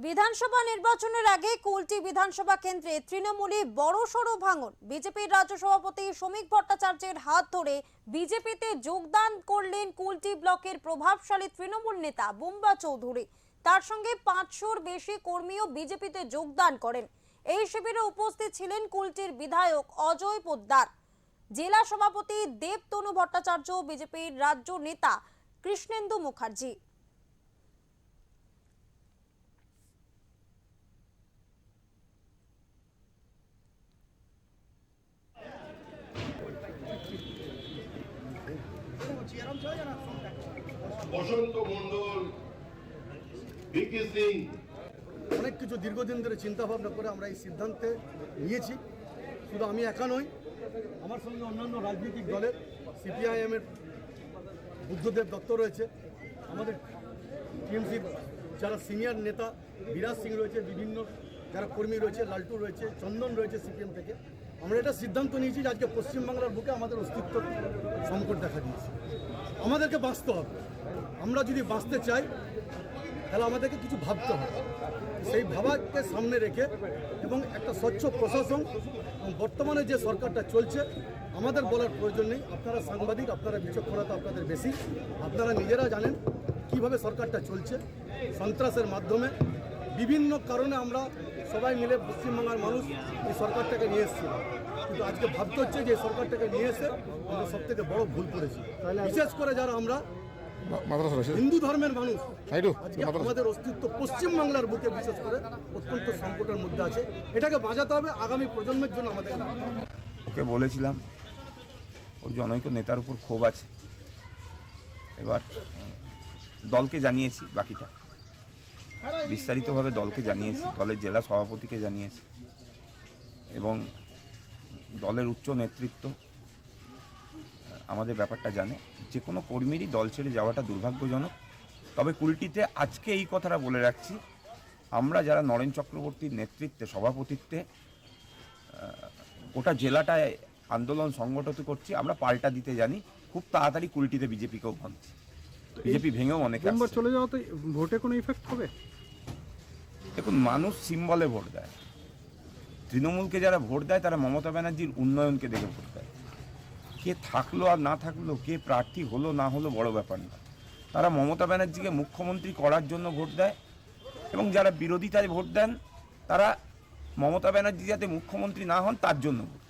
বিধানসভা নির্বাচনের আগে কুলটি বিধানসভা কেন্দ্রে তৃণমূলে বড়সড় ভাঙন। বিজেপির রাজ্য সভাপতি শ্রমিক ভট্টাচার্যের হাত ধরে বিজেপিতে যোগদান করলেন কুলটি ব্লকের প্রভাবশালী তৃণমূল নেতা বুম্বা চৌধুরী। তার সঙ্গে 500-র বেশি কর্মীও বিজেপিতে যোগদান করেন। এই শিবিরে উপস্থিত ছিলেন কুলটির বিধায়ক অজয় পোদ্দার, জেলা সভাপতি দেবতনু ভট্টাচার্য, বিজেপির রাজ্য নেতা কৃষ্ণেন্দু মুখার্জি। বসন্ত মন্ডল, ভিকি সিং, অনেক কিছু দীর্ঘদিন ধরে চিন্তা ভাবনা করে আমরা এই সিদ্ধান্তে নিয়েছি। শুধু আমি একা নই, আমার সঙ্গে অন্যান্য রাজনৈতিক দলের সিপিআইএমের বুদ্ধদেব দত্ত রয়েছে, আমাদের টিএমসির যারা সিনিয়র নেতা বিরাজ সিং রয়েছে, বিভিন্ন যারা কর্মী রয়েছে, লালটু রয়েছে, চন্দন রয়েছে সিপিএম থেকে। আমরা এটা সিদ্ধান্ত নিয়েছি যে আজকে পশ্চিমবাংলার বুকে আমাদের অস্তিত্ব সংকট দেখা দিয়েছে, আমাদেরকে বাঁচতে হবে। আমরা যদি বাঁচতে চাই তাহলে আমাদেরকে কিছু ভাবতে হবে। সেই ভাবাকে সামনে রেখে এবং একটা স্বচ্ছ প্রশাসন এবং বর্তমানে যে সরকারটা চলছে, আমাদের বলার প্রয়োজন নেই। আপনারা সাংবাদিক, আপনারা বিচক্ষণতা আপনাদের বেশি, আপনারা নিজেরা জানেন কিভাবে সরকারটা চলছে। সন্ত্রাসের মাধ্যমে বিভিন্ন কারণে আমরা সবাই মিলে পশ্চিমবাংলার মানুষ এই সরকারটাকে নিয়ে এসেছিলাম, কিন্তু আজকে ভাবতে হচ্ছে যে এই সরকারটাকে নিয়ে এসে আমরা সব থেকে বড় ভুল করেছি। বিশেষ করে যারা আমরা হিন্দু ধর্মের মানুষ, আজকে আমাদের অস্তিত্ব পশ্চিমবাংলার বুকে বিশেষ করে অত্যন্ত সংকটের মধ্যে আছে। এটাকে বাঁচাতে হবে আগামী প্রজন্মের জন্য। আমাদের ওকে বলেছিলাম ওর জনৈক নেতার উপর ক্ষোভ আছে, এবার দলকে জানিয়েছি, বাকিটা বিস্তারিতভাবে দলকে জানিয়েছি, দলের জেলা সভাপতিকে জানিয়েছি এবং দলের উচ্চ নেতৃত্ব আমাদের ব্যাপারটা জানে। যে কোনো কর্মীরই দল ছেড়ে যাওয়াটা দুর্ভাগ্যজনক। তবে কুলটিতে আজকে এই কথাটা বলে রাখছি, আমরা যারা নরেন চক্রবর্তীর নেতৃত্বে, সভাপতিত্বে গোটা জেলাটায় আন্দোলন সংগঠিত করছি, আমরা পাল্টা দিতে জানি। খুব তাড়াতাড়ি কুলটিতে বিজেপিকেও ভাঙছি, বিজেপি ভেঙেও অনেকে চলে যাওয়া তো ভোটে কোনো ইফেক্ট হবে? দেখুন, মানুষ সিম্বলে ভোট দেয়। তৃণমূলকে যারা ভোট দেয় তারা মমতা ব্যানার্জির উন্নয়নকে দেখে ভোট দেয়। কে থাকলো আর না থাকলো, কে প্রার্থী হলো না হলো বড় ব্যাপার না। তারা মমতা ব্যানার্জিকে মুখ্যমন্ত্রী করার জন্য ভোট দেয় এবং যারা বিরোধিতায় ভোট দেন তারা মমতা ব্যানার্জি যাতে মুখ্যমন্ত্রী না হন তার জন্য ভোট।